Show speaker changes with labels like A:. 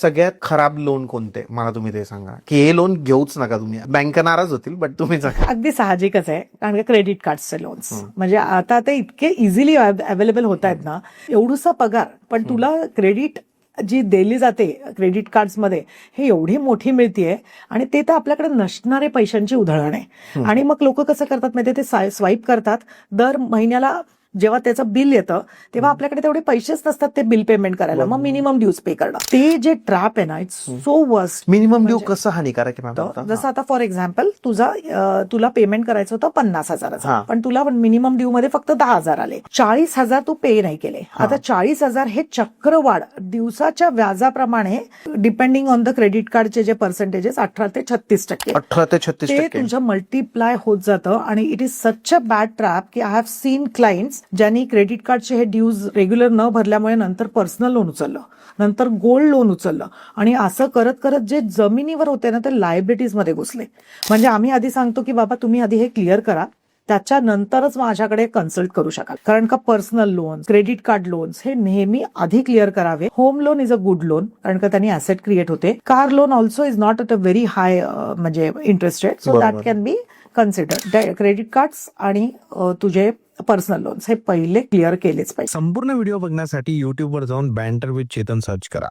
A: सगळ्यात खराब लोन कोणते मला तुम्ही ते सांगा, की हे लोन घेऊच नका तुम्ही, बँक नाराज होतील बट तुम्ही सांगा.
B: अगदी साहजिकच आहे, कारण का क्रेडिट कार्डचे लोन्स म्हणजे आता ते इतके इझिली अवेलेबल होत आहेत ना, एवढूसा पगार पण तुला क्रेडिट जी दिली जाते क्रेडिट कार्ड्समध्ये हे एवढी मोठी मिळतीये आणि ते तर आपल्याकडे नसणारे पैशांची उधळण आहे. आणि मग लोक कसं करतात माहिती, ते स्वाईप करतात दर महिन्याला. जेव्हा त्याचं बिल येतं तेव्हा आपल्याकडे तेवढे पैसेच नसतात ते बिल पेमेंट करायला, मग मिनिमम ड्यूज पे करणं. ते जे ट्रॅप आहे ना, it's so worst.
A: Minimum due कसं हानिकारक आहे मॅम?
B: जसं आता फॉर एक्झाम्पल तुला पेमेंट करायचं होतं 50,000, पण तुला मिनिमम ड्यू मध्ये फक्त 10,000 आले. 40,000 तू पे नाही केले. आता 40,000 हे चक्रवाढ दिवसाच्या व्याजाप्रमाणे डिपेंडिंग ऑन द क्रेडिट कार्डचे जे पर्सेंटेजेस 18 ते 36%,
A: 18 ते 36%
B: ते तुझं मल्टिप्लाय होत जातं. आणि it is such a bad trap की आय हॅव सीन क्लायंट्स ज्यांनी क्रेडिट कार्डचे हे ड्यूज रेग्युलर न भरल्यामुळे नंतर पर्सनल लोन उचललं, नंतर गोल्ड लोन उचललं, आणि असं करत करत जे जमिनीवर होते ना ते लायबिलिटीज मध्ये घुसले. म्हणजे आम्ही आधी सांगतो की बाबा तुम्ही आधी हे क्लिअर करा, त्याच्यानंतरच माझ्याकडे कन्सल्ट करू शकाल. कारण का personal loans, credit card loans हे नेहमी आधी क्लिअर करावे. Home loan is a good loan, कारण का त्यांनी ऍसेट क्रिएट होते. Car loan also is not at a very high म्हणजे interest rate, so that can be consider. Credit cards आणि तुझे पर्सनल लोन्स हे पहिले क्लिअर केलेच पाहिजे.
C: संपूर्ण व्हिडिओ बघण्यासाठी YouTube वर जाऊन बँटर विथ चेतन सर्च करा.